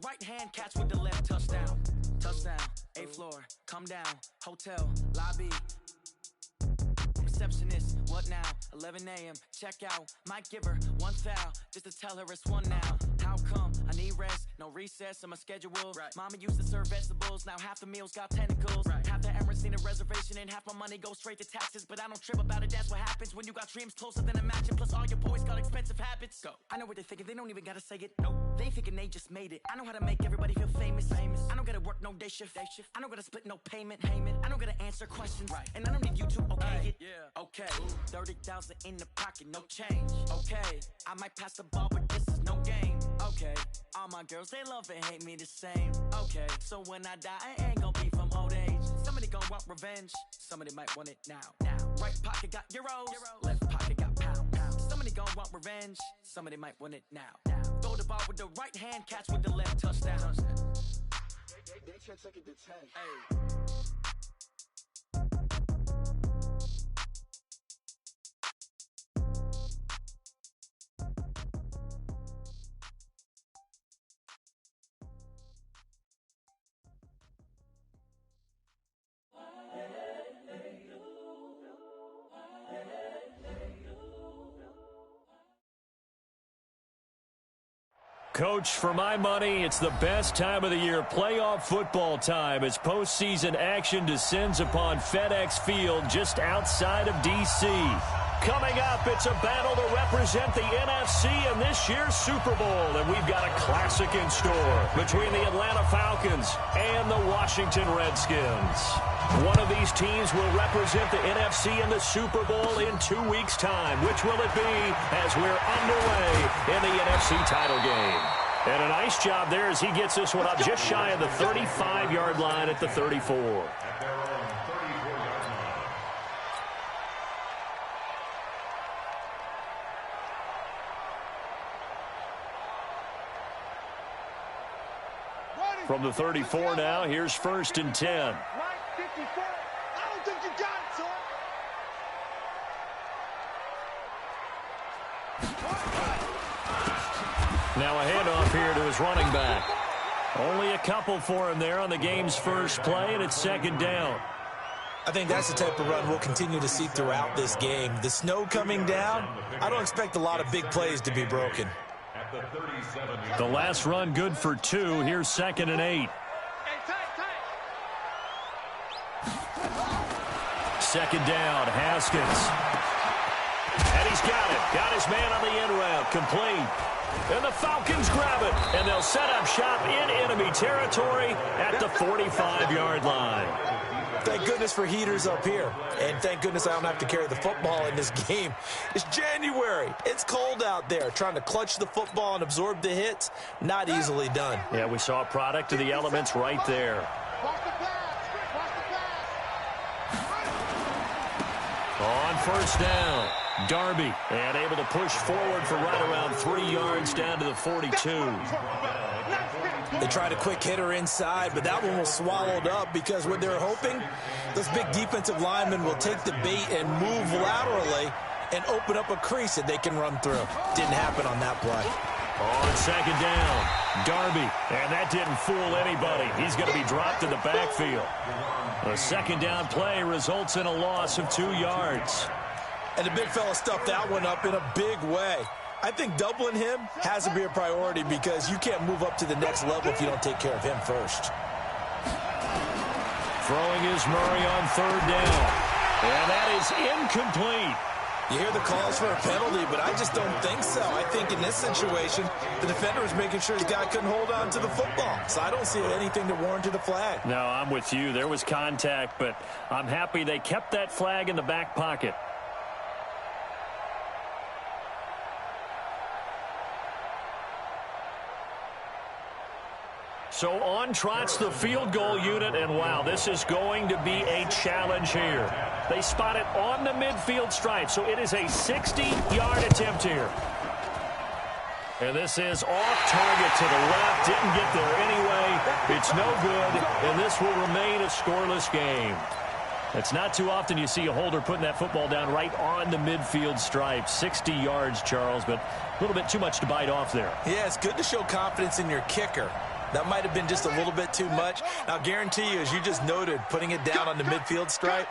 right hand, catch with the left, touchdown. Touchdown, 8th floor, come down, hotel, lobby. Receptionist, what now? 11 a.m., check out. Might give her one foul, just to tell her it's one now. How come? I need rest, no recess on my schedule. Right. Mama used to serve vegetables, now half the meals got tentacles. Right. Half the errands need a reservation and half my money goes straight to taxes. But I don't trip about it, that's what happens when you got dreams closer than a mansion. Plus all your boys got expensive habits. Go. I know what they're thinking, they don't even gotta say it. Nope. They thinking they just made it. I know how to make everybody feel famous. I don't gotta work no day shift. I don't gotta split no payment. I don't gotta answer questions. Right. And I don't need you to okay it. Yeah. Okay, 30,000 in the pocket, no change. Okay, I might pass the ball, but this is no game. Okay, all my girls, they love and hate me the same. Okay, so when I die, I ain't gonna be from old age. Somebody gonna want revenge, somebody might want it now. Right pocket got euros, left pocket got pounds. Somebody gonna want revenge, somebody might want it now. Throw the ball with the right hand, catch with the left, touchdown. They can't take it to 10. Hey. Coach, for my money, it's the best time of the year, playoff football time, as postseason action descends upon FedEx Field just outside of D.C. Coming up, it's a battle to represent the NFC in this year's Super Bowl, and we've got a classic in store between the Atlanta Falcons and the Washington Redskins. One of these teams will represent the NFC in the Super Bowl in 2 weeks' time. Which will it be as we're underway in the NFC title game? And a nice job there as he gets this one up just shy of the 35-yard line at the 34. From the 34 now, here's 1st and 10. I don't think you got it, son. Now a handoff here to his running back. Only a couple for him there on the game's first play, and it's 2nd down. I think that's the type of run we'll continue to see throughout this game. The snow coming down, I don't expect a lot of big plays to be broken. The last run good for 2. Here's 2nd and 8. 2nd down, Haskins. And he's got it. Got his man on the end route. Complete. And the Falcons grab it. And they'll set up shop in enemy territory at the 45-yard line. Thank goodness for heaters up here. And thank goodness I don't have to carry the football in this game. It's January. It's cold out there. Trying to clutch the football and absorb the hits, not easily done. Yeah, we saw a product of the elements right there. On 1st down, Darby, and able to push forward for right around 3 yards down to the 42. They tried a quick hitter inside, but that one was swallowed up because what they're hoping, those big defensive linemen will take the bait and move laterally and open up a crease that they can run through. Didn't happen on that play. On 2nd down, Darby, and that didn't fool anybody. He's going to be dropped in the backfield. A 2nd down play results in a loss of 2 yards. And the big fella stuffed that one up in a big way. I think doubling him has to be a priority because you can't move up to the next level if you don't take care of him first. Throwing is Murray on 3rd down. And that is incomplete. You hear the calls for a penalty, but I just don't think so. I think in this situation, the defender was making sure his guy couldn't hold on to the football. So I don't see anything that warranted a flag. No, I'm with you. There was contact, but I'm happy they kept that flag in the back pocket. So on trots the field goal unit, and wow, this is going to be a challenge here. They spot it on the midfield stripe, so it is a 60-yard attempt here. And this is off target to the left. Didn't get there anyway. It's no good, and this will remain a scoreless game. It's not too often you see a holder putting that football down right on the midfield stripe. 60 yards, Charles, but a little bit too much to bite off there. Yeah, it's good to show confidence in your kicker. That might have been just a little bit too much. I'll guarantee you, as you just noted, putting it down on the midfield stripe,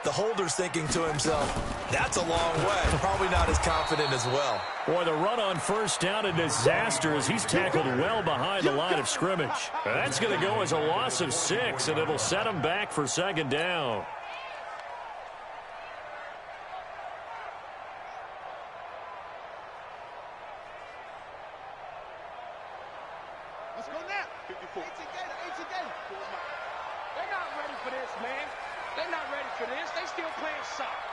the holder's thinking to himself, that's a long way. Probably not as confident as well. Boy, the run on first down, a disaster as he's tackled well behind the line of scrimmage. That's going to go as a loss of 6, and it'll set him back for second down. Let's go now. 54. They're not ready for this, man. They're not ready for this. They still playing soft.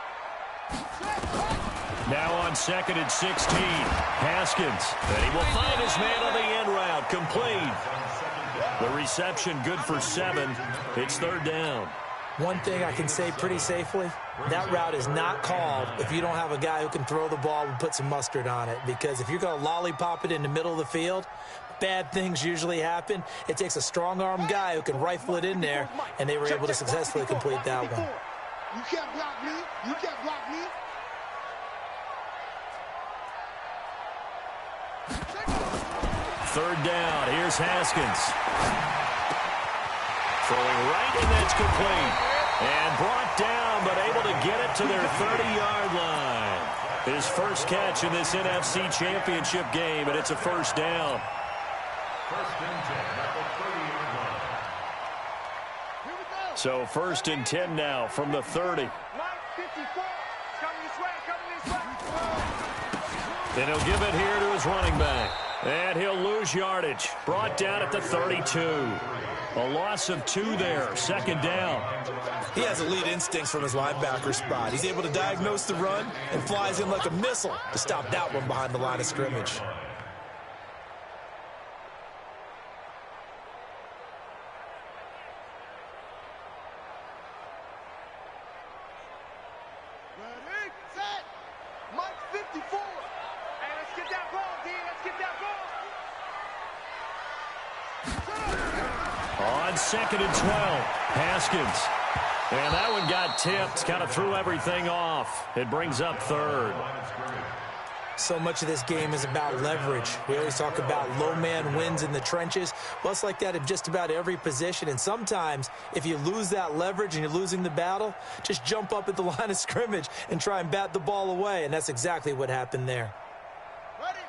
Now on 2nd and 16, Haskins. And he will find his man on the end route, complete. The reception good for 7. It's 3rd down. One thing I can say pretty safely, that route is not called if you don't have a guy who can throw the ball and put some mustard on it. Because if you're going to lollipop it in the middle of the field, bad things usually happen. It takes a strong-arm guy who can rifle it in there, and they were able to successfully complete that one. You can't block me. You can't block me. Third down. Here's Haskins. Throwing right, and that's complete. And brought down, but able to get it to their 30-yard line. His first catch in this NFC Championship game, and it's a first down. So 1st and 10 now from the 30. And he'll give it here to his running back. And he'll lose yardage. Brought down at the 32. A loss of 2 there. 2nd down. He has elite instincts from his linebacker spot. He's able to diagnose the run and flies in like a missile to stop that one behind the line of scrimmage. Ready, set. Mike 54. Hey, let's get that ball, D. Let's get that ball. On 2nd and 12, Haskins. And that one got tipped, kind of threw everything off. It brings up 3rd. So much of this game is about leverage. We always talk about low man wins in the trenches. Well, it's like that in just about every position. And sometimes, if you lose that leverage and you're losing the battle, just jump up at the line of scrimmage and try and bat the ball away. And that's exactly what happened there.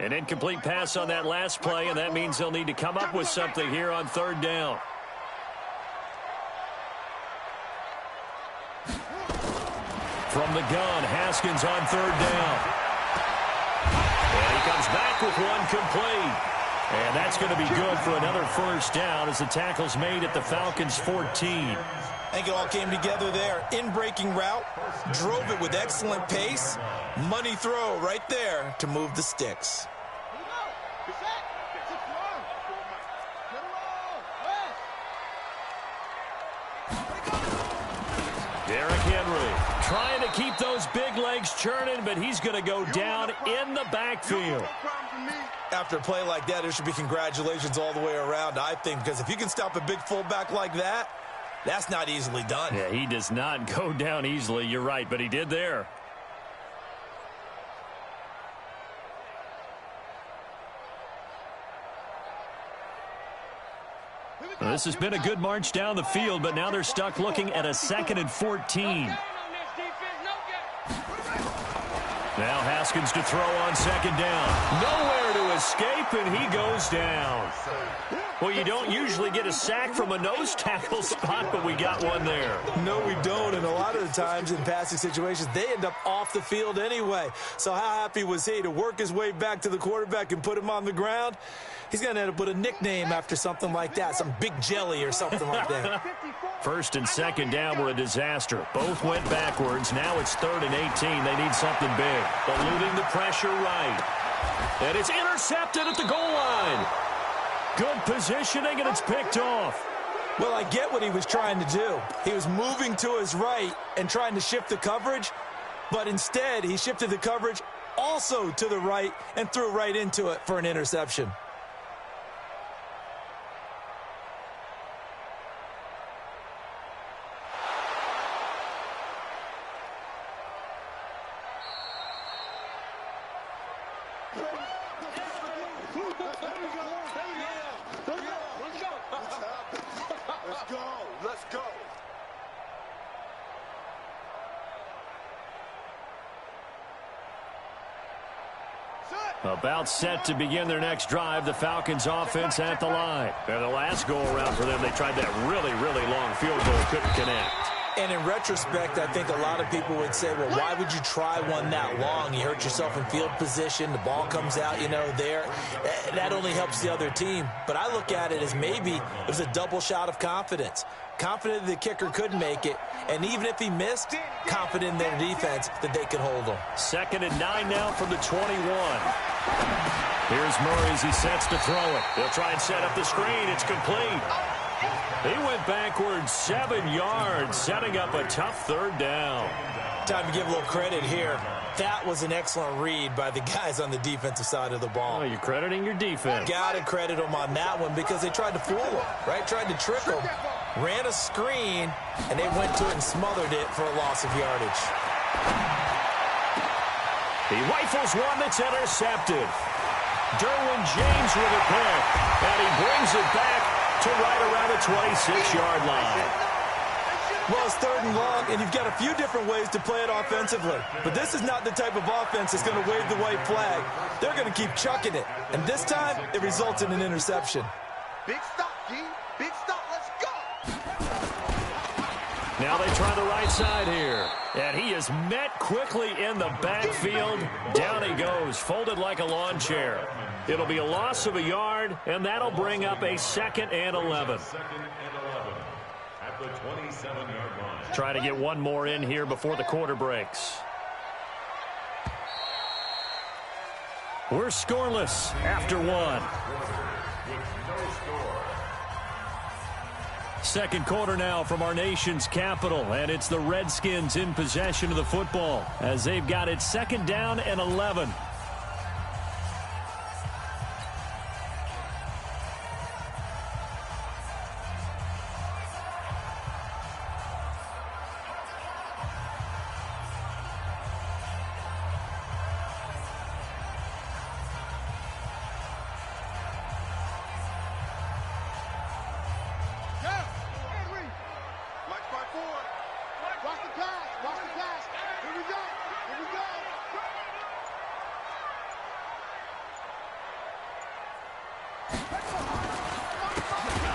An incomplete pass on that last play, and that means they'll need to come up with something here on 3rd down. From the gun, Haskins on 3rd down. And he comes back with one complete. And that's going to be good for another first down as the tackle's made at the Falcons' 14. I think it all came together there. In-breaking route, drove it with excellent pace. Money throw right there to move the sticks. Derrick Henry trying to keep those big legs churning, but he's going to go down in the backfield. After a play like that, there should be congratulations all the way around, I think, because if you can stop a big fullback like that, that's not easily done. Yeah, he does not go down easily. You're right, but he did there. Well, this has been a good march down the field, but now they're stuck looking at a 2nd and 14. Now Haskins to throw on 2nd down. Nowhere to escape, and he goes down. Well, you don't usually get a sack from a nose tackle spot, but we got one there. No, we don't, and a lot of the times in passing situations, they end up off the field anyway. So how happy was he to work his way back to the quarterback and put him on the ground? He's going to end up with a nickname after something like that, some Big Jelly or something like that. 1st and 2nd down were a disaster. Both went backwards. Now it's 3rd and 18. They need something big. Eluding the pressure right. And it's intercepted at the goal line. Good positioning, and it's picked off. Well, I get what he was trying to do. He was moving to his right and trying to shift the coverage, but instead he shifted the coverage also to the right and threw right into it for an interception. About set to begin their next drive, the Falcons offense at the line. And the last go-around for them, they tried that really, really long field goal, couldn't connect. And in retrospect, I think a lot of people would say, well, why would you try one that long? You hurt yourself in field position. The ball comes out, there. That only helps the other team. But I look at it as maybe it was a double shot of confidence. Confident the kicker could make it. And even if he missed, confident in their defense that they could hold him. 2nd and 9 now from the 21. Here's Murray as he sets to throw it. They'll try and set up the screen. It's complete. He went backwards 7 yards, setting up a tough 3rd down. Time to give a little credit here. That was an excellent read by the guys on the defensive side of the ball. Oh, you're crediting your defense. Got to credit them on that one because they tried to fool him, right? Tried to trick him. Ran a screen, and they went to it and smothered it for a loss of yardage. He rifles one that's intercepted. Derwin James with a pick, and he brings it back to right around the 26-yard line. Well, it's 3rd and long, and you've got a few different ways to play it offensively. But this is not the type of offense that's going to wave the white flag. They're going to keep chucking it. And this time, it results in an interception. Big stop, G. Big stop. Let's go. Now they try the right side here. And he is met quickly in the backfield. Down he goes, folded like a lawn chair. It'll be a loss of a yard, and that'll bring up a 2nd and 11. At the 27-yard line. Try to get one more in here before the quarter breaks. We're scoreless after 1. Second quarter now from our nation's capital, and it's the Redskins in possession of the football as they've got it 2nd down and 11.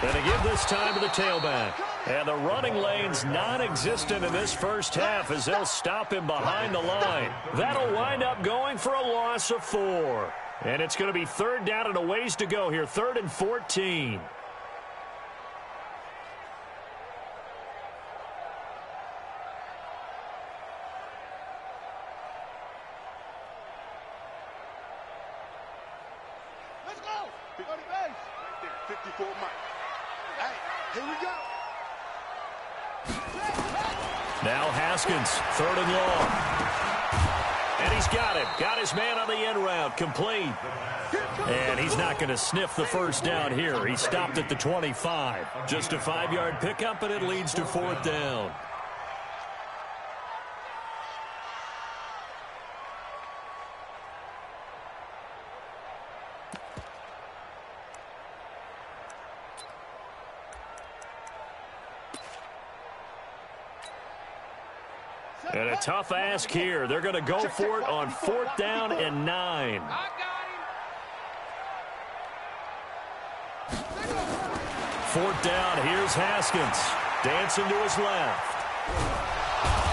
And to give this time to the tailback. And the running lane's non-existent in this first half as they'll stop him behind the line. That'll wind up going for a loss of 4. And it's going to be 3rd down and a ways to go here. 3rd and 14. Let's go. Go to base. Right there. 54 Mike. Hey, here we go. Now Haskins, 3rd and long. And he's got it. Got his man on the end route, complete. And he's not going to sniff the first down here. He stopped at the 25. Just a 5-yard pickup, and it leads to 4th down. And a tough ask here. They're going to go for it on 4th down and 9. I got him. 4th down. Here's Haskins. Dancing to his left.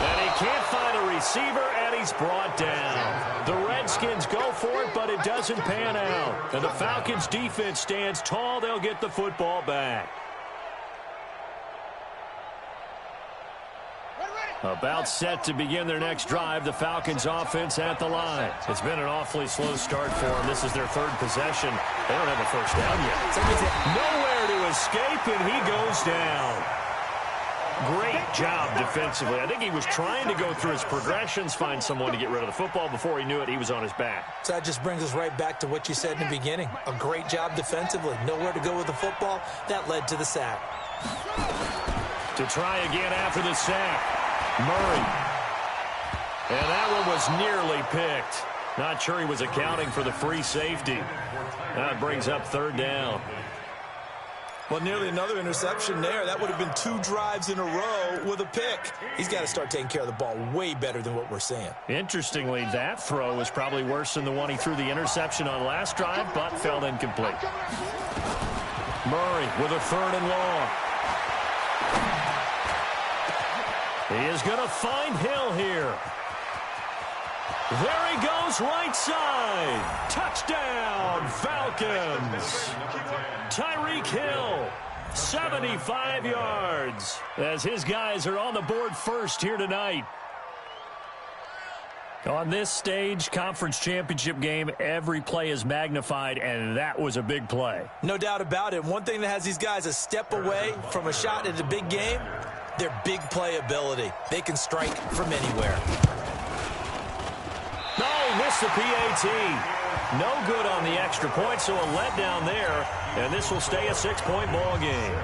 And he can't find a receiver, and he's brought down. The Redskins go for it, but it doesn't pan out. And the Falcons' defense stands tall. They'll get the football back. About set to begin their next drive, the Falcons offense at the line. It's been an awfully slow start for them. This is their 3rd possession. They don't have a first down yet. Nowhere to escape, and he goes down. Great job defensively. I think he was trying to go through his progressions, find someone to get rid of the football. Before he knew it, he was on his back. So that just brings us right back to what you said in the beginning. A great job defensively. Nowhere to go with the football. That led to the sack. To try again after the sack. Murray. And that one was nearly picked. Not sure he was accounting for the free safety. That brings up 3rd down. Well, nearly another interception there. That would have been 2 drives in a row with a pick. He's got to start taking care of the ball way better than what we're seeing. Interestingly, that throw was probably worse than the one he threw the interception on last drive, but fell incomplete. Murray with a 3rd and long. He is going to find Hill here. There he goes, right side. Touchdown, Falcons. Tyreek Hill, 75 yards, as his guys are on the board first here tonight. On this stage, conference championship game, every play is magnified, and that was a big play. No doubt about it. One thing that has these guys a step away from a shot at a big game, their big play ability. They can strike from anywhere. No, missed the PAT. No good on the extra point, so a letdown there, and this will stay a 6-point ball game.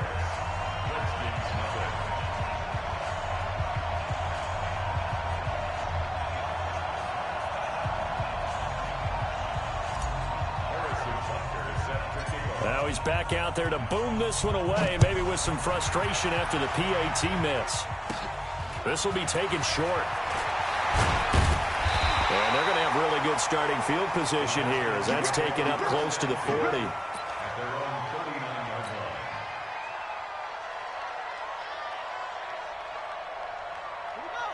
Now he's back out there to boom this one away, maybe with some frustration after the PAT miss. This will be taken short. And they're going to have really good starting field position here as that's taken up close to the 40.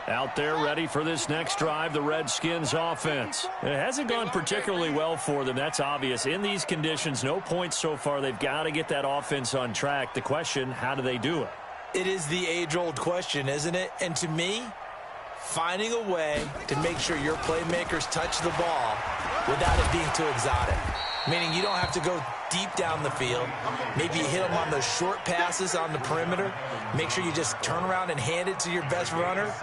Out there ready for this next drive, the Redskins offense. It hasn't gone particularly well for them, that's obvious. In these conditions, no points so far. They've got to get that offense on track. The question, how do they do it? It is the age-old question, isn't it? And to me, finding a way to make sure your playmakers touch the ball without it being too exotic. Meaning you don't have to go deep down the field. Maybe you hit them on those short passes on the perimeter. Make sure you just turn around and hand it to your best runner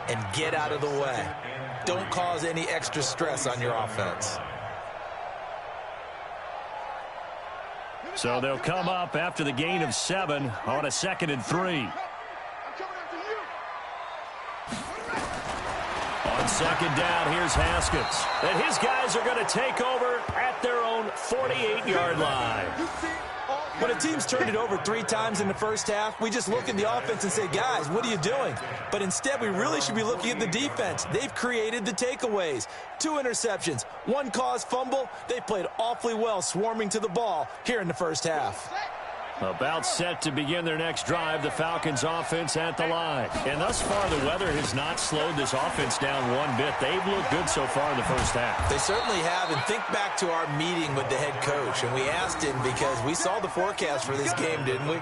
and get out of the way. Don't cause any extra stress on your offense. So they'll come up after the gain of 7 on a 2nd and 3. On 2nd down, here's Haskins. And his guys are going to take over at their own 48-yard line. When a team's turned it over 3 times in the first half, we just look at the offense and say, guys, what are you doing? But instead, we really should be looking at the defense. They've created the takeaways. 2 interceptions, 1 caused fumble. They played awfully well swarming to the ball here in the first half. About set to begin their next drive, the Falcons offense at the line. And thus far, the weather has not slowed this offense down one bit. They've looked good so far in the first half. They certainly have. And think back to our meeting with the head coach. And we asked him because we saw the forecast for this game, didn't we?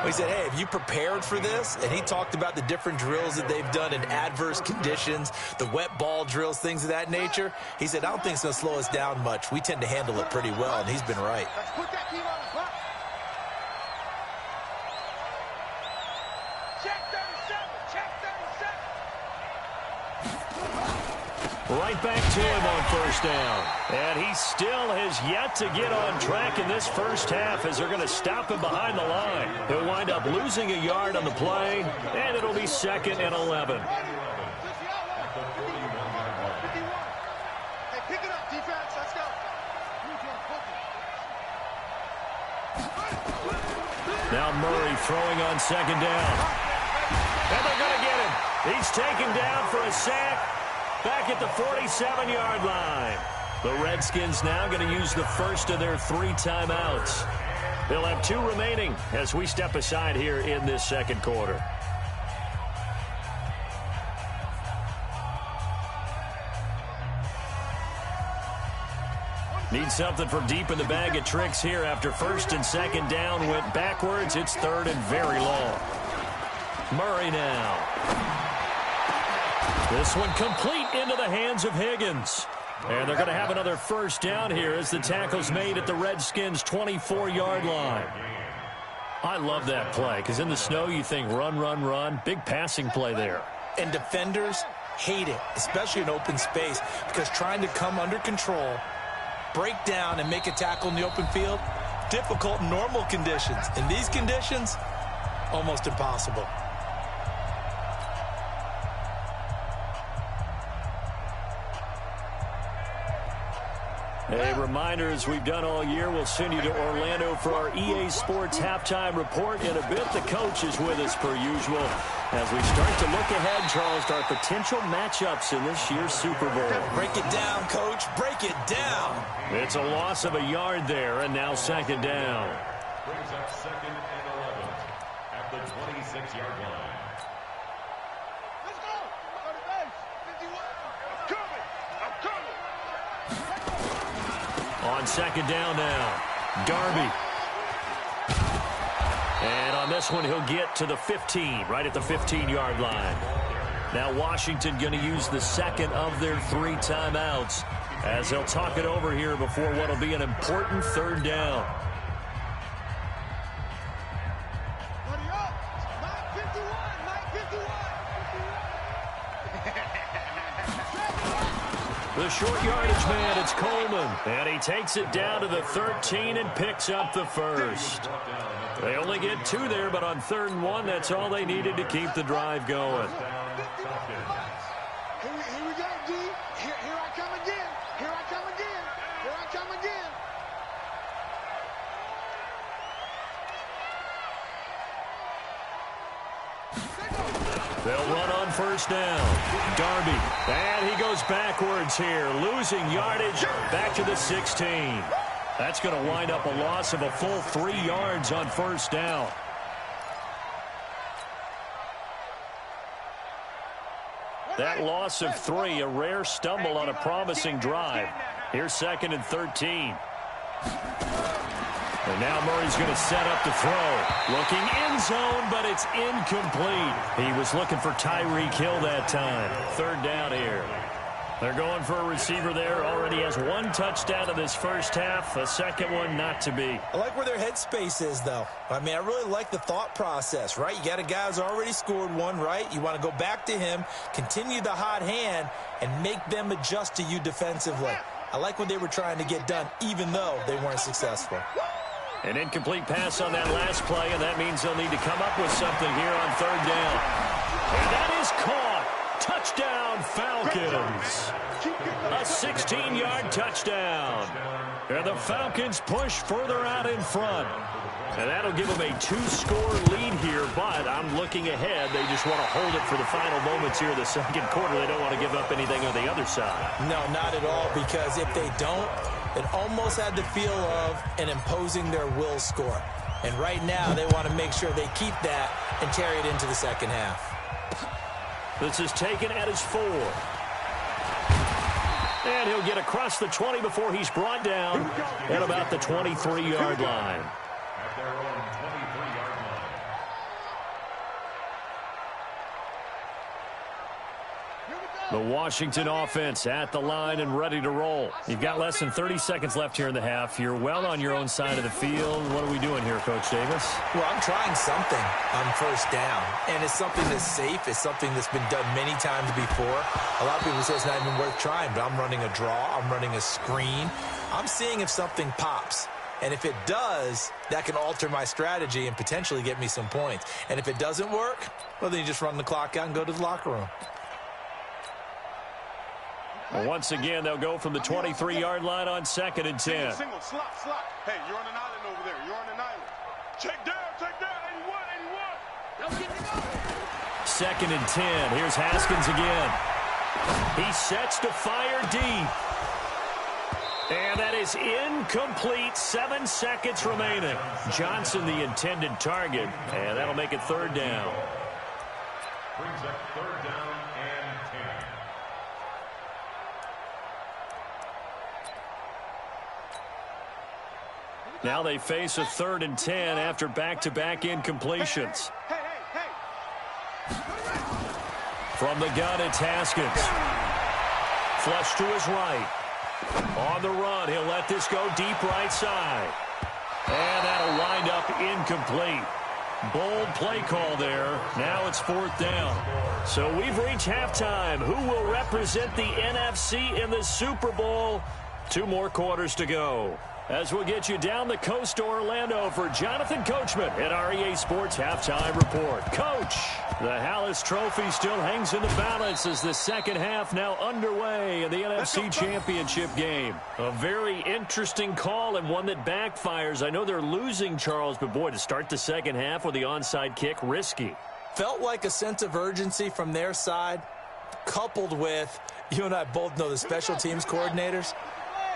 We said, hey, have you prepared for this? And he talked about the different drills that they've done in adverse conditions, the wet ball drills, things of that nature. He said, I don't think it's going to slow us down much. We tend to handle it pretty well, and he's been right. Let's put that team on the clock. Right back to him on 1st down. And he still has yet to get on track in this first half as they're going to stop him behind the line. He'll wind up losing a yard on the play, and it'll be 2nd and 11. Hey, pick it up, defense. Let's go. Now Murray throwing on 2nd down. And they're going to get him. He's taken down for a sack. Back at the 47-yard line. The Redskins now going to use the first of their 3 timeouts. They'll have 2 remaining as we step aside here in this 2nd quarter. Need something from deep in the bag of tricks here after 1st and 2nd down went backwards. It's 3rd and very long. Murray now. This one complete into the hands of Higgins. And they're going to have another 1st down here as the tackle's made at the Redskins' 24-yard line. I love that play because in the snow you think run, run, run. Big passing play there. And defenders hate it, especially in open space, because trying to come under control, break down, and make a tackle in the open field, difficult in normal conditions. In these conditions, almost impossible. A reminder, as we've done all year, we'll send you to Orlando for our EA Sports halftime report in a bit. The coach is with us per usual as we start to look ahead, Charles, to our potential matchups in this year's Super Bowl. Break it down, Coach. Break it down. It's a loss of a yard there, and now second down. Brings up 2nd and 11 at the 26-yard line. Let's go. Go to base. 51. I'm coming. On second down now, Darby. And on this one, he'll get to the 15, right at the 15-yard line. Now Washington going to use the second of their 3 timeouts as they'll talk it over here before what will be an important third down. The short yardage man, it's Coleman. And he takes it down to the 13 and picks up the first. They only get 2 there, but on 3rd and 1, that's all they needed to keep the drive going. Here we go, D. Here I come again. Here I come again. Here I come again. They'll run on 1st down. Darby. And he goes backwards here, losing yardage back to the 16. That's going to wind up a loss of a full 3 yards on 1st down. That loss of 3, a rare stumble on a promising drive. Here's 2nd and 13. And now Murray's going to set up to throw. Looking end zone, but it's incomplete. He was looking for Tyreek Hill that time. 3rd down here. They're going for a receiver there. Already has 1 touchdown in this first half. A second one not to be. I like where their headspace is, though. I mean, I really like the thought process, right? You got a guy who's already scored 1, right? You want to go back to him, continue the hot hand, and make them adjust to you defensively. I like what they were trying to get done, even though they weren't successful. An incomplete pass on that last play, and that means they'll need to come up with something here on 3rd down. And that is caught. Touchdown, Falcons. A 16-yard touchdown. And the Falcons push further out in front. And that'll give them a 2-score lead here, but I'm looking ahead. They just want to hold it for the final moments here of the 2nd quarter. They don't want to give up anything on the other side. No, not at all, because if they don't, it almost had the feel of an imposing their will score. And right now, they want to make sure they keep that and carry it into the second half. This is taken at his 4. And he'll get across the 20 before he's brought down at about the 23-yard line. At their own 23-yard line. The Washington offense at the line and ready to roll. You've got less than 30 seconds left here in the half. You're well on your own side of the field. What are we doing here, Coach Davis? Well, I'm trying something on 1st down, and it's something that's safe. It's something that's been done many times before. A lot of people say it's not even worth trying, but I'm running a draw. I'm running a screen. I'm seeing if something pops. And if it does, that can alter my strategy and potentially get me some points. And if it doesn't work, well, then you just run the clock out and go to the locker room. Well, once again, they'll go from the 23-yard line on 2nd and 10. Single, slot. Hey, you're on an island over there. You're on an island. Check down. 81. 2nd and 10. Here's Haskins again. He sets to fire deep. And that is incomplete. 7 seconds remaining. Johnson, the intended target. And that'll make it 3rd down. Brings up 3rd down and 10. Now they face a 3rd and 10 after back-to-back incompletions. From the gun, it's Haskins. Flush to his right. On the run, he'll let this go deep right side. And that'll wind up incomplete. Bold play call there. Now it's 4th down. So we've reached halftime. Who will represent the NFC in the Super Bowl? 2 more quarters to go. as we'll get you down the coast to Orlando for Jonathan Coachman at our EA Sports Halftime Report. Coach, the Hallis Trophy still hangs in the balance as the second half now underway in the NFC Championship game. A very interesting call and one that backfires. I know they're losing, Charles, but boy, to start the second half with the onside kick, risky. Felt like a sense of urgency from their side, coupled with, you and I both know the special teams coordinators.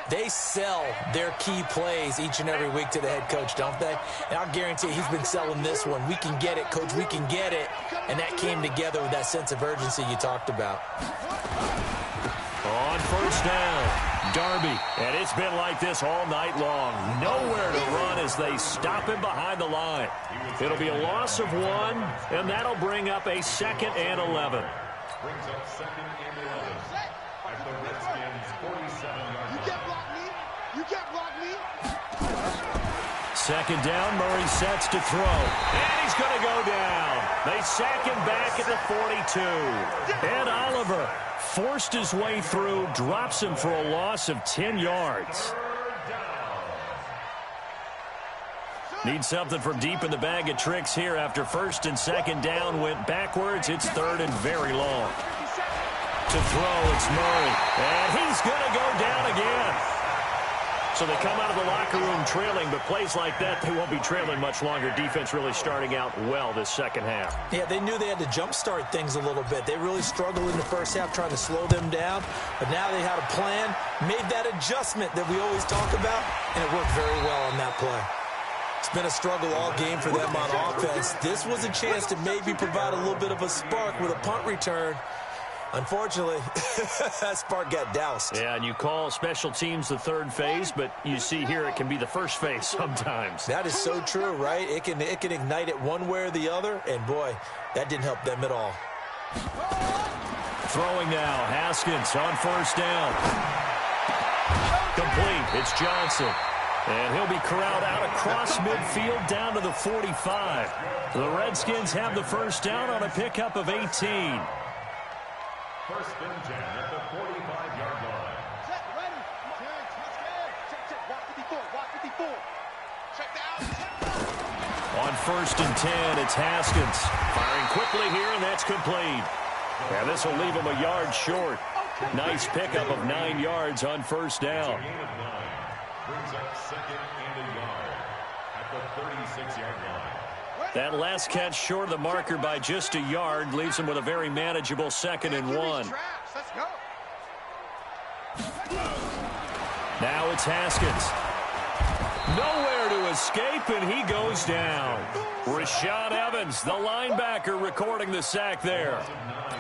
They sell their key plays each and every week to the head coach, don't they? And I'll guarantee you he's been selling this one. We can get it, coach, we can get it. And that came together with that sense of urgency you talked about. On first down, Darby. And it's been like this all night long. Nowhere to run as they stop him behind the line. It'll be a loss of 1, and that'll bring up a 2nd and 11. Brings up 2nd and 11 at the Redskins 47-yard line. You can't block me. Second down, Murray sets to throw. And he's going to go down. They sack him back at the 42. Ed Oliver forced his way through, drops him for a loss of 10 yards. Need something from deep in the bag of tricks here after 1st and 2nd down went backwards. It's 3rd and very long. To throw, it's Murray. And he's going to go down again. So they come out of the locker room trailing, but plays like that, they won't be trailing much longer. Defense really starting out well this second half. Yeah, they knew they had to jumpstart things a little bit. They really struggled in the first half trying to slow them down, but now they had a plan, made that adjustment that we always talk about, and it worked very well on that play. It's been a struggle all game for them on offense. This was a chance to maybe provide a little bit of a spark with a punt return. Unfortunately, that spark got doused. Yeah, and you call special teams the 3rd phase, but you see here it can be the 1st phase sometimes. That is so true, right? It can ignite it one way or the other, and boy, that didn't help them at all. Throwing now, Haskins on first down. Complete, it's Johnson. And he'll be corralled out across midfield down to the 45. The Redskins have the first down on a pickup of 18. 1st and 10 at the 45-yard line. Check, ready. Check. Walk 54. Check down. On 1st and 10, it's Haskins. Firing quickly here, and that's complete. And this will leave him a yard short. Nice pickup of 9 yards on first down. Gain of 9 brings up 2nd and a yard at the 36-yard line. That last catch short of the marker by just a yard leaves him with a very manageable 2nd and 1. Let's go. Now it's Haskins. Nowhere to escape, and he goes down. Rashaan Evans, the linebacker, recording the sack there.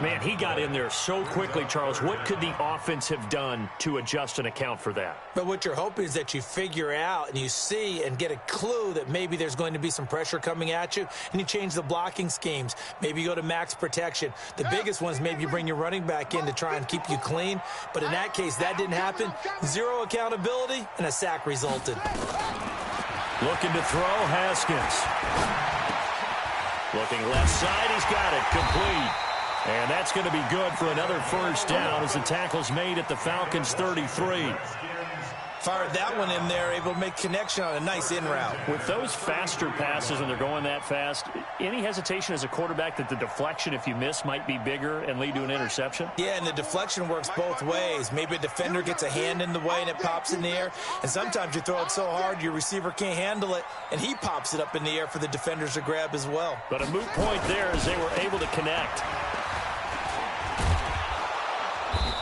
Man, he got in there so quickly, Charles. What could the offense have done to adjust and account for that? But what you're hoping is that you figure out and you see and get a clue that maybe there's going to be some pressure coming at you, and you change the blocking schemes. Maybe you go to max protection. The biggest one is maybe you bring your running back in to try and keep you clean. But in that case, that didn't happen. 0 accountability, and a sack resulted. Looking to throw, Haskins. Looking left side, he's got it, complete. And that's going to be good for another first down as the tackle's made at the Falcons' 33. Fired that one in there, able to make connection on a nice in route. With those faster passes and they're going that fast, any hesitation as a quarterback that the deflection, if you miss, might be bigger and lead to an interception? Yeah, and the deflection works both ways. Maybe a defender gets a hand in the way and it pops in the air. And sometimes you throw it so hard your receiver can't handle it, and he pops it up in the air for the defenders to grab as well. But a moot point there as they were able to connect.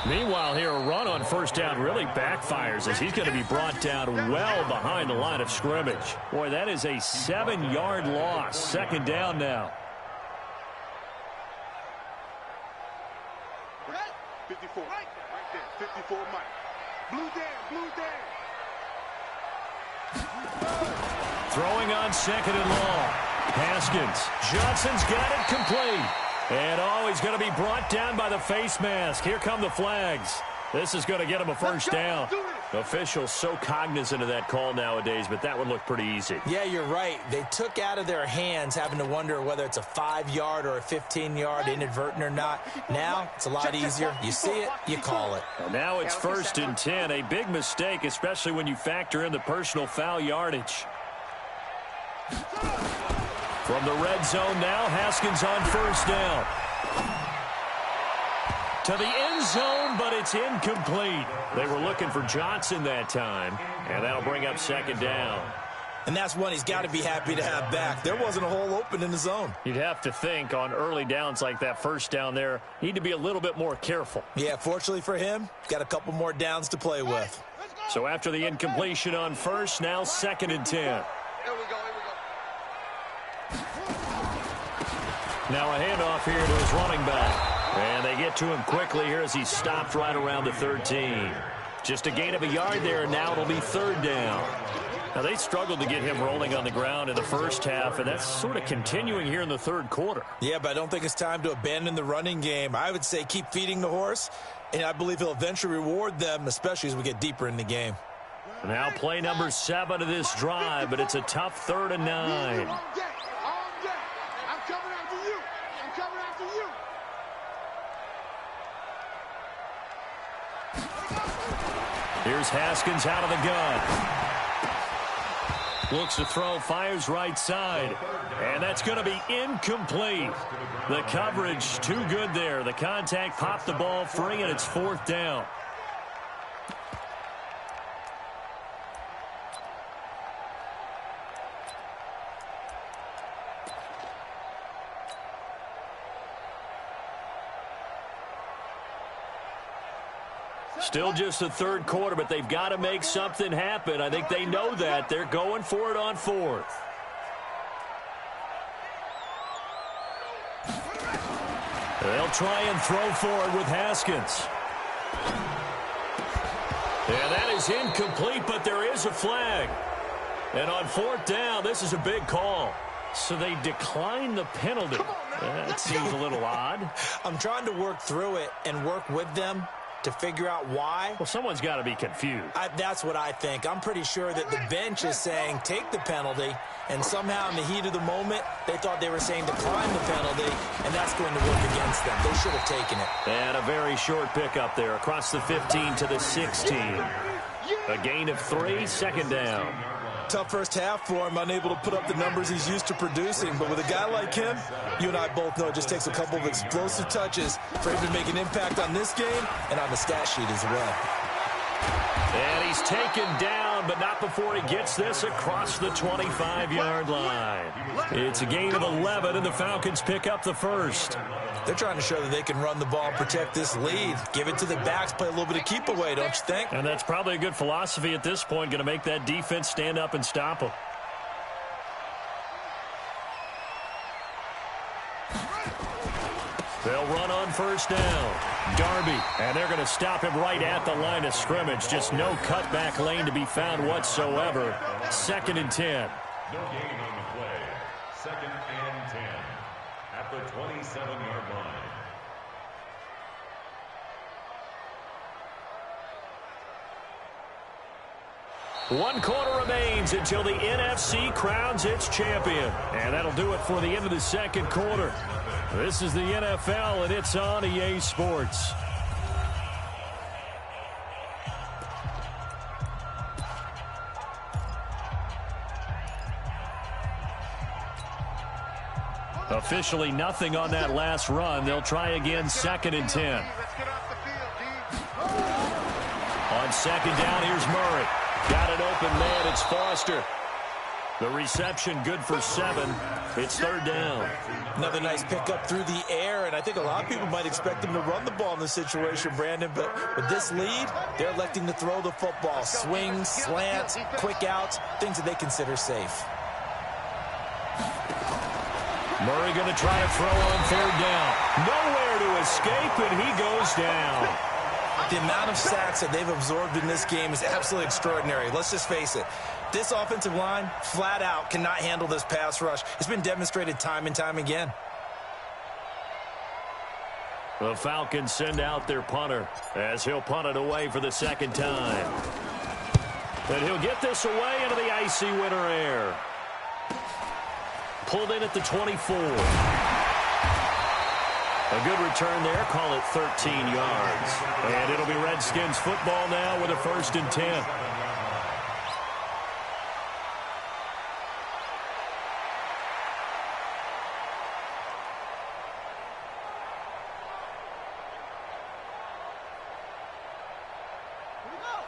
Meanwhile, here, a run on first down really backfires as he's going to be brought down well behind the line of scrimmage. Boy, that is a 7-yard loss. Second down now. 54. Right there. 54, Mike. Blue down. Throwing on 2nd and long. Haskins. Johnson's got it complete. And he's going to be brought down by the face mask. Here come the flags. This is going to get him a first down. Officials so cognizant of that call nowadays, but that would look pretty easy. Yeah, you're right. They took out of their hands having to wonder whether it's a 5-yard or a 15-yard, inadvertent or not. Now, it's a lot easier. You see it, you call it. And now it's 1st and 10. A big mistake, especially when you factor in the personal foul yardage. From the red zone now, Haskins on 1st down. To the end zone, but it's incomplete. They were looking for Johnson that time, and that'll bring up 2nd down. And that's one he's got to be happy to have back. There wasn't a hole open in the zone. You'd have to think on early downs like that 1st down there, need to be a little bit more careful. Yeah, fortunately for him, got a couple more downs to play with. So after the incompletion on 1st, now 2nd and 10. Here we go. Now a handoff here to his running back. And they get to him quickly here as he stopped right around the 13. Just a gain of a yard there, and now it'll be 3rd down. Now, they struggled to get him rolling on the ground in the first half, and that's sort of continuing here in the 3rd quarter. Yeah, but I don't think it's time to abandon the running game. I would say keep feeding the horse, and I believe he'll eventually reward them, especially as we get deeper in the game. Now play number 7 of this drive, but it's a tough 3rd and 9. Here's Haskins out of the gun. Looks to throw, fires right side. And that's going to be incomplete. The coverage too good there. The contact popped the ball free, and it's 4th down. Still just the 3rd quarter, but they've got to make something happen. I think they know that. They're going for it on 4th. They'll try and throw for it with Haskins. And that is incomplete, but there is a flag. And on 4th down, this is a big call. So they decline the penalty. That seems a little odd. I'm trying to work through it and work with them to figure out why. Well, someone's got to be confused. That's what I think. I'm pretty sure that the bench is saying take the penalty, and somehow in the heat of the moment, they thought they were saying decline the penalty, and that's going to work against them. They should have taken it. And a very short pickup there across the 15 to the 16. A gain of 3, 2nd down. Tough first half for him, unable to put up the numbers he's used to producing. But with a guy like him, you and I both know it just takes a couple of explosive touches for him to make an impact on this game and on the stat sheet as well. And he's taken down, but not before he gets this across the 25-yard line. It's a gain of 11, and the Falcons pick up the 1st. They're trying to show that they can run the ball and protect this lead. Give it to the backs, play a little bit of keep away, don't you think? And that's probably a good philosophy at this point, going to make that defense stand up and stop them. They'll run on 1st down. Darby, and they're going to him right at the line of scrimmage. Just no cutback lane to be found whatsoever. 2nd and 10. No gain on the play. 2nd and 10 at the 27-yard line. One quarter remains until the NFC crowns its champion. And that'll do it for the end of the 2nd quarter. This is the NFL, and it's on EA Sports. Officially nothing on that last run. They'll try again, 2nd and 10. On 2nd down, here's Murray. Got an open man, it's Foster. The reception good for 7. It's 3rd down. Another nice pickup through the air, and I think a lot of people might expect them to run the ball in this situation, Brandon, but with this lead, they're electing to throw the football. Swings, slants, quick outs, things that they consider safe. Murray going to try to throw on 3rd down. Nowhere to escape, and he goes down. The amount of sacks that they've absorbed in this game is absolutely extraordinary. Let's just face it. This offensive line, flat out, cannot handle this pass rush. It's been demonstrated time and time again. The Falcons send out their punter as he'll punt it away for the 2nd time. And he'll get this away into the icy winter air. Pulled in at the 24. A good return there. Call it 13 yards. And it'll be Redskins football now with a 1st and 10.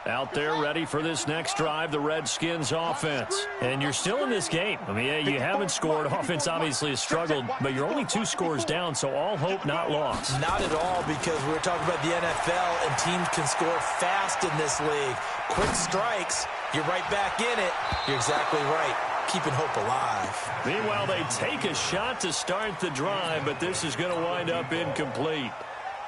Out there ready for this next drive, the Redskins offense. And you're still in this game. I mean, yeah, you haven't scored. Offense obviously has struggled, but you're only 2 scores down, so all hope not lost. Not at all, because we're talking about the NFL, and teams can score fast in this league. Quick strikes, you're right back in it. You're exactly right. Keeping hope alive. Meanwhile, they take a shot to start the drive, but this is going to wind up incomplete.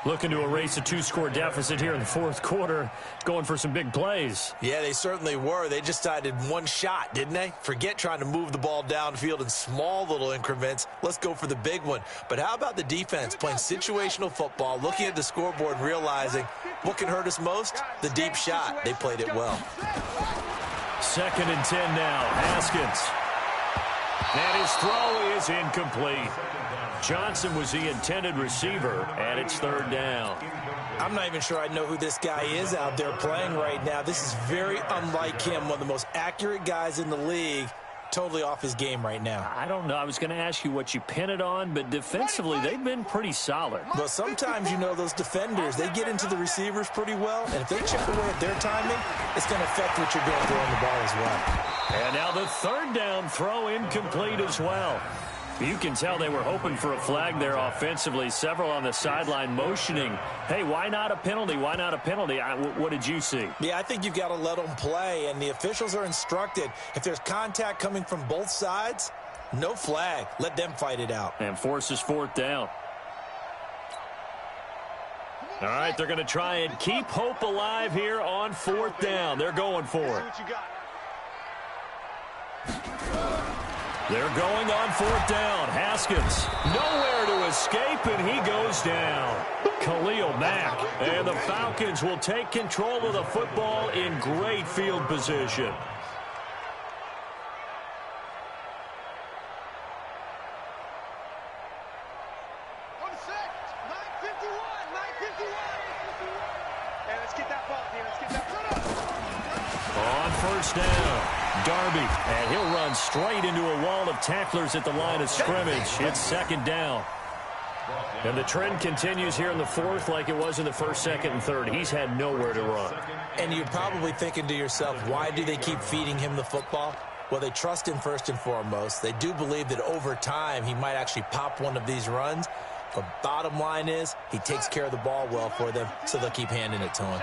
Looking to erase a 2-score deficit here in the 4th quarter, going for some big plays. Yeah, they certainly were. They just decided one shot, didn't they? Forget trying to move the ball downfield in small little increments. Let's go for the big one. But how about the defense playing situational football, looking at the scoreboard and realizing what can hurt us most? The deep shot. They played it well. 2nd and 10 now. Haskins. And his throw is incomplete. Johnson was the intended receiver, and it's 3rd down. I'm not even sure I know who this guy is out there playing right now. This is very unlike him, one of the most accurate guys in the league. Totally off his game right now. I don't know. I was going to ask you what you pin it on, but defensively, they've been pretty solid. Well, sometimes, you know, those defenders, they get into the receivers pretty well, and if they chip away at their timing, it's going to affect what you're doing throwing the ball as well. And now the 3rd down throw incomplete as well. You can tell they were hoping for a flag there offensively. Several on the sideline motioning, hey, why not a penalty? Why not a penalty? What did you see? Yeah, I think you've got to let them play, and the officials are instructed. If there's contact coming from both sides, no flag. Let them fight it out. And forces 4th down. All right, they're going to try and keep hope alive here on 4th down. They're going for it. They're going on 4th down. Haskins, nowhere to escape, and he goes down. Khalil Mack, and the Falcons will take control of the football in great field position. On 1st down, Darby, and he'll run straight into a wall of tacklers at the line of scrimmage. It's 2nd down. And the trend continues here in the 4th like it was in the 1st, 2nd, and 3rd. He's had nowhere to run. And you're probably thinking to yourself, why do they keep feeding him the football? Well, they trust him first and foremost. They do believe that over time he might actually pop one of these runs. But bottom line is he takes care of the ball well for them, so they'll keep handing it to him.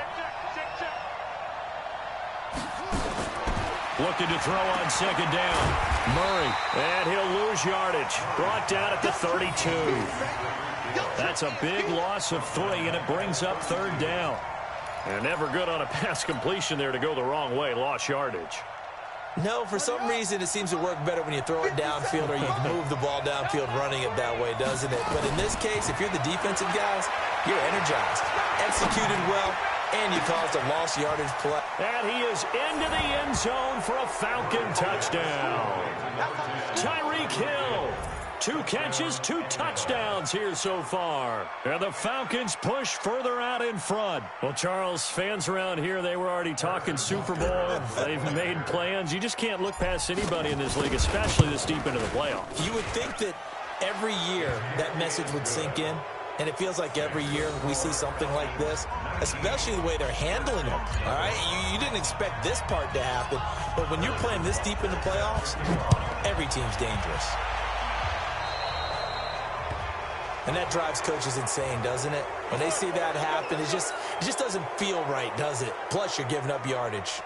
Looking to throw on 2nd down. Murray, and he'll lose yardage. Brought down at the 32. That's a big loss of 3, and it brings up 3rd down. And never good on a pass completion there to go the wrong way. Lost yardage. No, for some reason it seems to work better when you throw it downfield or you move the ball downfield running it that way, doesn't it? But in this case, if you're the defensive guys, you're energized, executed well, and you caused a lost yardage play. And he is into the end zone for a Falcon touchdown. Tyreek Hill, 2 catches, 2 touchdowns here so far. And the Falcons push further out in front. Well, Charles, fans around here, they were already talking Super Bowl. They've made plans. You just can't look past anybody in this league, especially this deep into the playoffs. You would think that every year that message would sink in. And it feels like every year we see something like this, especially the way they're handling them. All right, you didn't expect this part to happen, but when you're playing this deep in the playoffs, every team's dangerous. And that drives coaches insane, doesn't it? When they see that happen, it just doesn't feel right, does it? Plus, you're giving up yardage.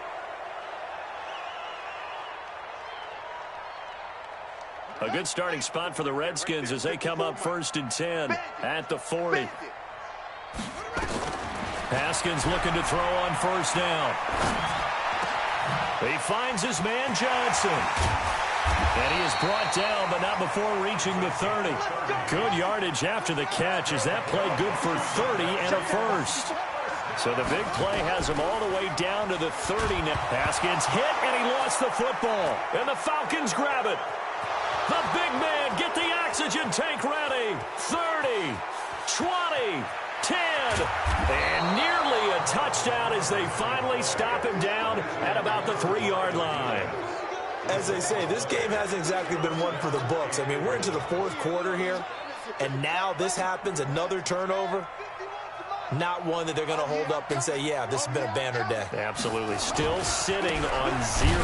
A good starting spot for the Redskins as they come up 1st and 10 at the 40. Haskins looking to throw on 1st down. He finds his man Johnson. And he is brought down, but not before reaching the 30. Good yardage after the catch as that play good for 30 and a 1st. So the big play has him all the way down to the 30 now. Haskins hit, and he lost the football. And the Falcons grab it. The big man, get the oxygen tank ready. 30, 20, 10, and nearly a touchdown as they finally stop him down at about the 3-yard line. As they say, this game hasn't exactly been one for the books. I mean, we're into the fourth quarter here, and now this happens, another turnover. Not one that they're going to hold up and say, yeah, this has been a banner day. Absolutely. Still sitting on 0.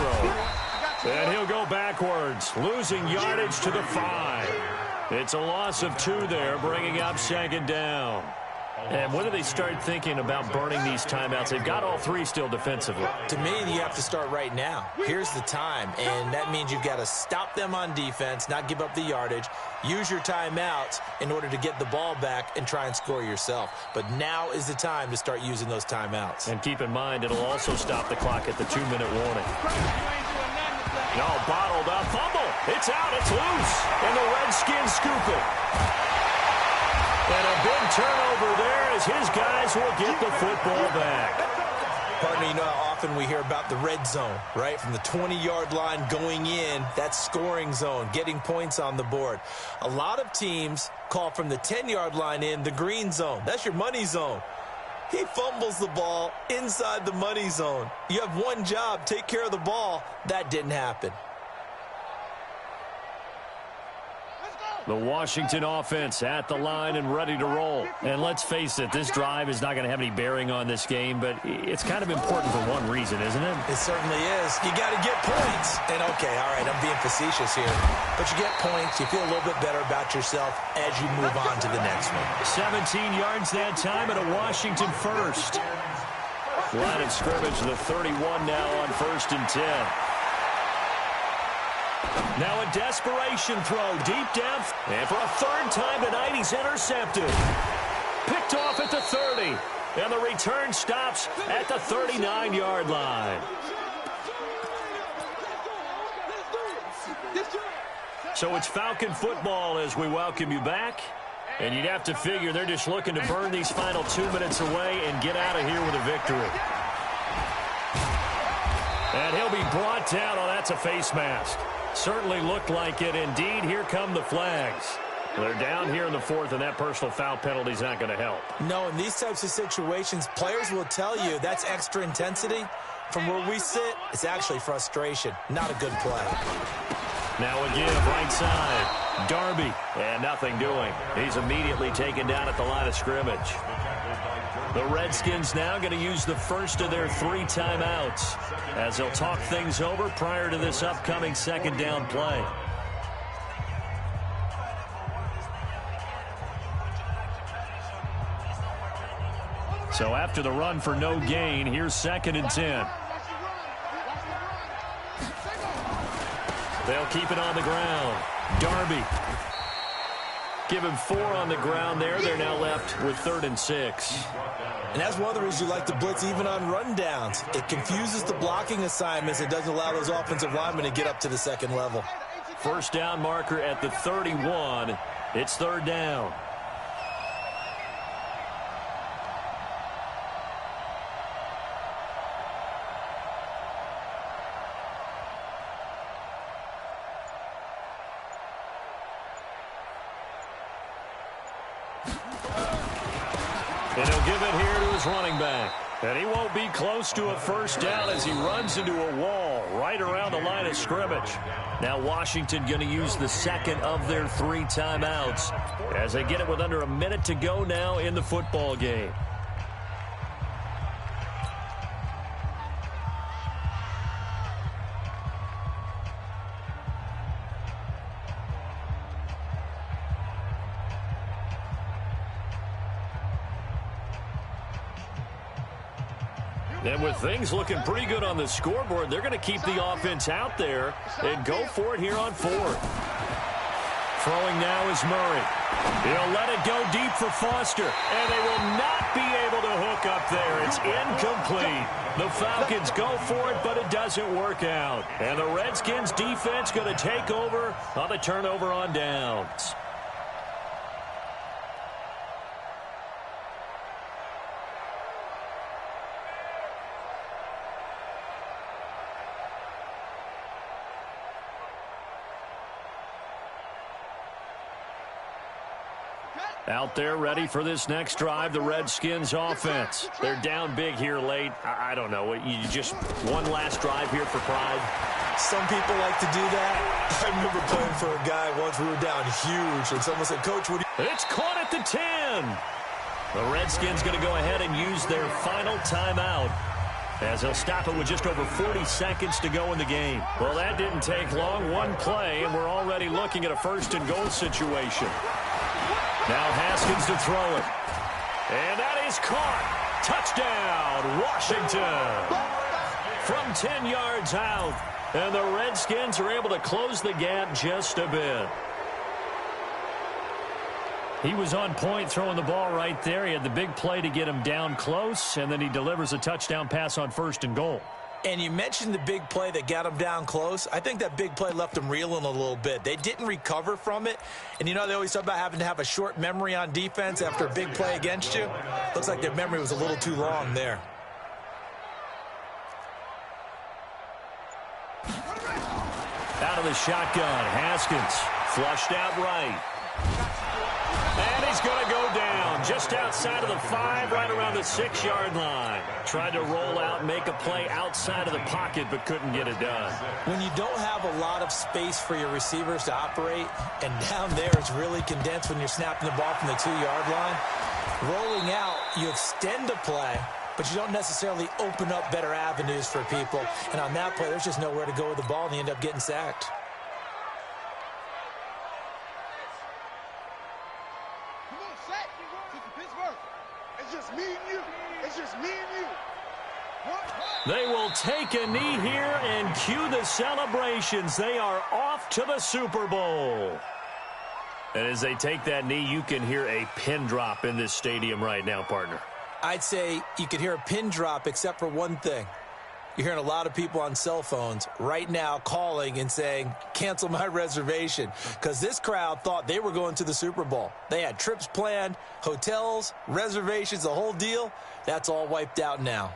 And he'll go backwards, losing yardage to the 5. It's a loss of 2 there, bringing up 2nd down. And when do they start thinking about burning these timeouts? They've got all 3 still defensively. To me, you have to start right now. Here's the time, and that means you've got to stop them on defense, not give up the yardage, use your timeouts in order to get the ball back and try and score yourself. But now is the time to start using those timeouts. And keep in mind, it'll also stop the clock at the 2-minute warning. No, bottled up, fumble. It's out, it's loose. And the Redskins scoop it. And a big turnover there as his guys will get the football back. Partner, you know how often we hear about the red zone, right? From the 20-yard line going in, that's scoring zone, getting points on the board. A lot of teams call from the 10-yard line in the green zone. That's your money zone. He fumbles the ball inside the money zone. You have one job, take care of the ball. That didn't happen. The Washington offense at the line and ready to roll. And let's face it, this drive is not going to have any bearing on this game, but it's kind of important for one reason, isn't it? It certainly is. You got to get points. And, okay, all right, I'm being facetious here. But you get points, you feel a little bit better about yourself as you move on to the next one. 17 yards that time and a Washington first. Line of scrimmage, the 31 now on 1st and 10. Now a desperation throw deep down. And for a 3rd time tonight, he's intercepted. Picked off at the 30. And the return stops at the 39-yard line. So it's Falcon football as we welcome you back. And you'd have to figure they're just looking to burn these final 2 minutes away and get out of here with a victory. And he'll be brought down. Oh, that's a face mask. Certainly looked like it. Indeed, here come the flags. They're down here in the 4th, and that personal foul penalty is not going to help. No, in these types of situations, players will tell you that's extra intensity. From where we sit, it's actually frustration. Not a good play. Now a give, right side. Darby, and nothing doing. He's immediately taken down at the line of scrimmage. The Redskins now going to use the first of their 3 timeouts as they'll talk things over prior to this upcoming 2nd down play. So after the run for no gain, here's 2nd and 10. They'll keep it on the ground. Darby. Give him 4 on the ground there. They're now left with 3rd and 6. And that's one of the reasons you like to blitz even on rundowns. It confuses the blocking assignments. It doesn't allow those offensive linemen to get up to the 2nd level. 1st down marker at the 31. It's 3rd down. And he'll give it here to his running back. And he won't be close to a 1st down as he runs into a wall right around the line of scrimmage. Now Washington going to use the 2nd of their 3 timeouts as they get it with under a minute to go now in the football game. And with things looking pretty good on the scoreboard, they're going to keep the offense out there and go for it here on 4th. Throwing now is Murray. He'll let it go deep for Foster, and they will not be able to hook up there. It's incomplete. The Falcons go for it, but it doesn't work out. And the Redskins defense going to take over on the turnover on downs. Out there ready for this next drive, the Redskins offense. They're down big here late. I don't know. You just one last drive here for pride? Some people like to do that. I remember playing for a guy once. We were down huge, and someone said, Coach, what do you... It's caught at the 10. The Redskins going to go ahead and use their final timeout, as they'll stop it with just over 40 seconds to go in the game. Well, that didn't take long. One play, and we're already looking at a first-and-goal situation. Now Haskins to throw it. And that is caught. Touchdown, Washington. From 10 yards out. And the Redskins are able to close the gap just a bit. He was on point throwing the ball right there. He had the big play to get him down close, and then he delivers a touchdown pass on first and goal. And you mentioned the big play that got him down close. I think that big play left him reeling a little bit. They didn't recover from it. And, you know, they always talk about having to have a short memory on defense after a big play against you. Looks like their memory was a little too long there. Out of the shotgun, Haskins flushed out right. And he's going to go down just outside of the 5, right around the 6-yard line. Tried to roll out, make a play outside of the pocket, but couldn't get it done. When you don't have a lot of space for your receivers to operate, and down there it's really condensed when you're snapping the ball from the 2-yard line, rolling out, you extend the play, but you don't necessarily open up better avenues for people. And on that play, there's just nowhere to go with the ball, and they end up getting sacked. It's just me and you. It's just me and you. They will take a knee here and cue the celebrations. They are off to the Super Bowl. And as they take that knee, you can hear a pin drop in this stadium right now, partner. I'd say you could hear a pin drop except for one thing. You're hearing a lot of people on cell phones right now calling and saying, cancel my reservation, because this crowd thought they were going to the Super Bowl. They had trips planned, hotels, reservations, the whole deal. That's all wiped out now.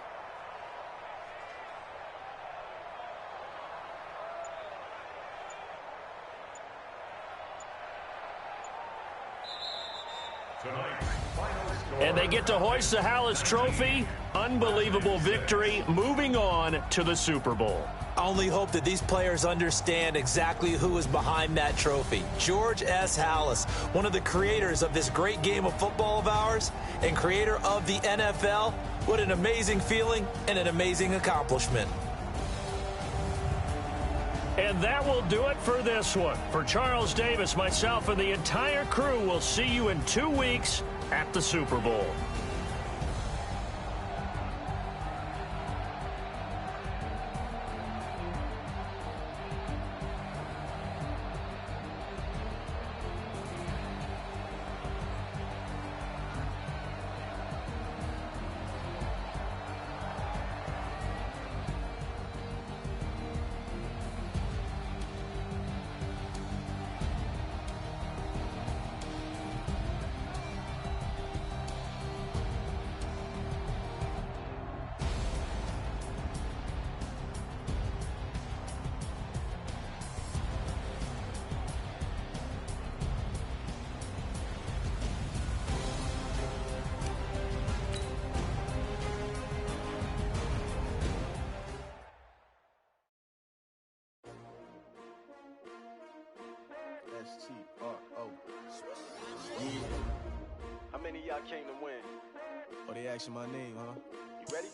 And they get to hoist the Hallis Trophy. Unbelievable victory, moving on to the Super Bowl. I only hope that these players understand exactly who is behind that trophy. George S. Hallis, one of the creators of this great game of football of ours and creator of the NFL. What an amazing feeling and an amazing accomplishment. And that will do it for this one. For Charles Davis, myself, and the entire crew, we'll see you in 2 weeks at the Super Bowl. S-T-R-O. Yeah. How many of y'all came to win? Oh, they asking my name, huh? You ready?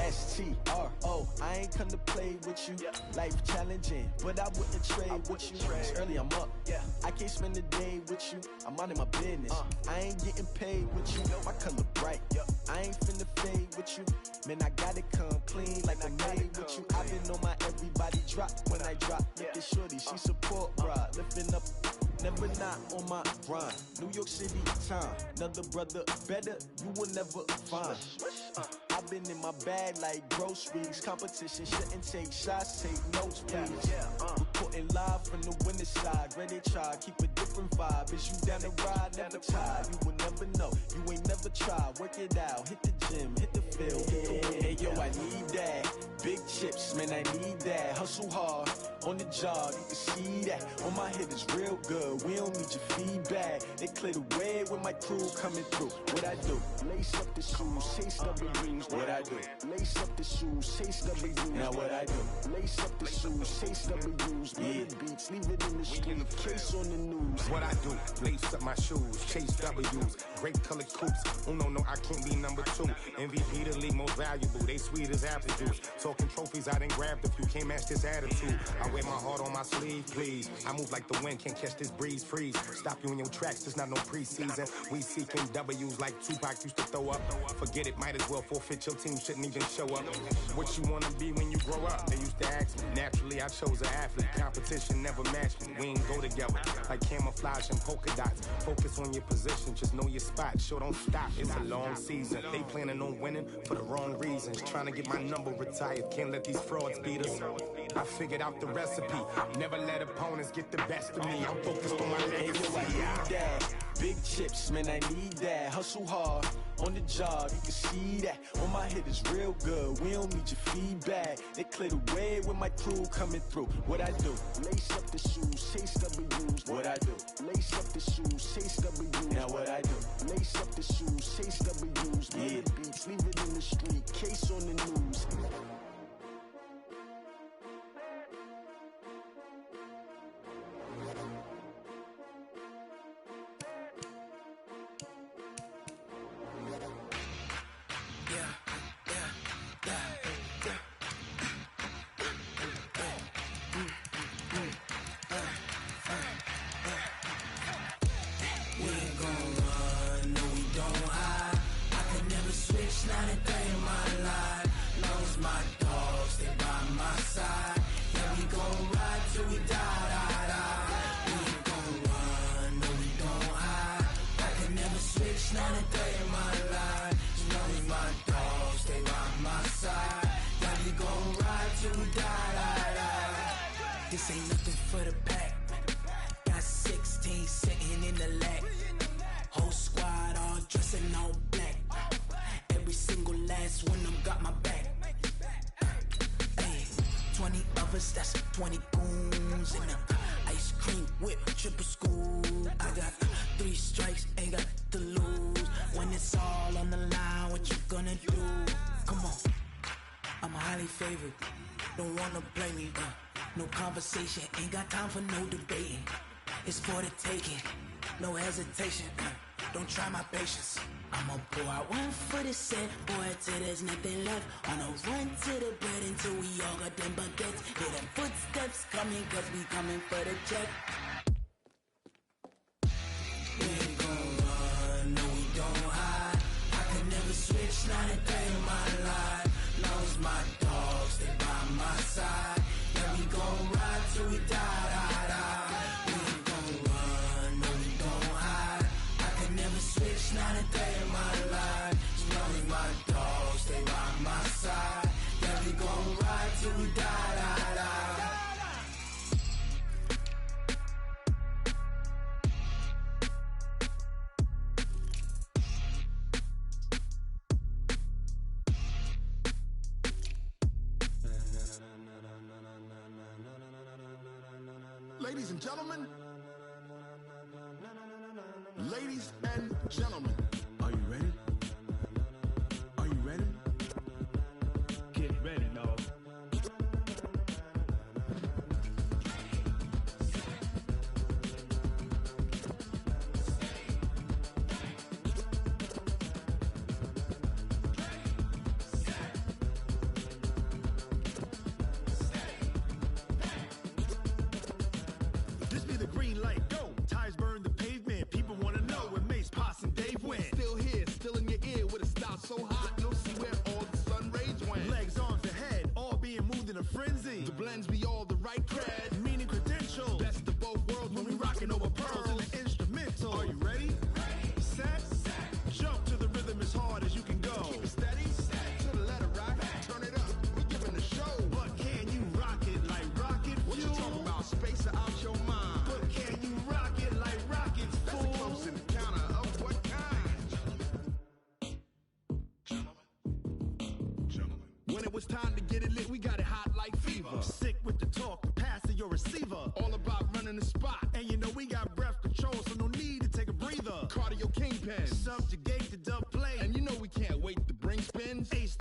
S-T-R-O. I ain't come to play with you. Yeah. Life challenging, but I wouldn't trade with you. It's early, I'm up. Yeah. I can't spend the day with you. I'm minding my business. I ain't getting paid with you. My color bright. I ain't finna fade with you. Man, I gotta come clean like I'm made with you. I've been on my everybody drop when I drop. Look at shorty, she support ride. Lifting up, never not on my grind. New York City time. Another brother better, you will never find. I've been in my bag like groceries. Competition shouldn't take shots, take notes, please. Reporting live from the winning side. Ready to try, keep a different different vibe. Is you down the ride? Never tired. You will never know. You ain't never tried. Work it out. Hit the gym. Hit the field. Hey, yo, I need that. Big chips, man, I need that. Hustle hard on the job. You can see that. On my head is real good. We don't need your feedback. They clear the way with my crew coming through. What I do? Lace up the shoes, chase W's. What I do? Lace up the shoes, chase W's. Now what I do? Lace up the shoes, chase W's. Yeah. Beats, leave it in the street, case on the news. What I do? Lace up my shoes, chase W's. Great colored coops. Oh no, I can't be number 2. MVP the league most valuable. They sweet as apple juice. Talking trophies, I didn't grab the few. Can't match this attitude. I wear my heart on my sleeve, please. I move like the wind, can't catch this breeze, freeze. Stop you in your tracks, there's not no preseason. We seeking W's like Tupac used to throw up. Forget it, might as well forfeit. Your team shouldn't even show up. What you wanna be when you grow up? They used to ask me. Naturally, I chose an athlete. Competition never matched me. We ain't go together like camouflage and polka dots. Focus on your position, just know your spot. Sure, don't stop. It's a long season. They planning on winning for the wrong reasons. Trying to get my number retired. Can't let these frauds beat us. I figured out the recipe. Never let opponents get the best of me. I'm focused on my legacy. I need that. Big chips, man, I need that. Hustle hard on the job, you can see that. On my head is real good. We don't need your feedback. They clear the way with my crew coming through. What I do? Lace up the shoes, chase W's. What I do? Lace up the shoes, chase W's. Now what I do? Lace up the shoes, chase W's. Yeah. Beats, leave it in the street, case on the news. This ain't nothing for the pack. Got 16 sitting in the lag. Whole squad all dressing all black. Every single last one of them got my back. Hey, 20 of us, that's 20 goons in the ice cream whip, triple scoop. I got 3 strikes, ain't got to lose. When it's all on the line, what you gonna do? Come on, I'm highly favored. Don't wanna blame me. No conversation, ain't got time for no debating. It's for the taking, no hesitation. Don't try my patience. I'ma pour out one for the set, boy, till there's nothing left. On a run to the bread until we all got them baguettes. Hear them footsteps coming, cause we coming for the check. We ain't gon' run, no we don't hide. I can never switch, not a day in my life. Long as my dogs, they by my side. Yeah, we gon' ride till we die. We ain't gon' run, no we don't hide. I can never switch, not a day in my life. As long as my dogs stay by my side. Yeah, we gon' ride till we die. Ladies and gentlemen, ladies and gentlemen, are you ready? Are you ready? Get ready, dog. This be the green light, go. Tires burn the pavement. People wanna know where Mace, Potts, and Dave went. Still here, still in your ear with a style so hot, you'll see where all the sun rays went. Legs, arms, and head, all being moved in a frenzy. The blends be all the right cred, meaning credentials. Best of both worlds when we rockin' over pearls and the instrumental. Are you ready? Set, jump to the rhythm as hard as you can go. Keep it steady, to the letter rock, turn it up, we giving a show. But can you rock it like rocket fuel? What you talking about, space or out your mind? But can you rock when it was time to get it lit, we got it hot like fever. Sick with the talk, the pass to your receiver. All about running the spot. And you know we got breath control, so no need to take a breather. Cardio kingpin, subjugate the dub play. And you know we can't wait to bring spins. Ace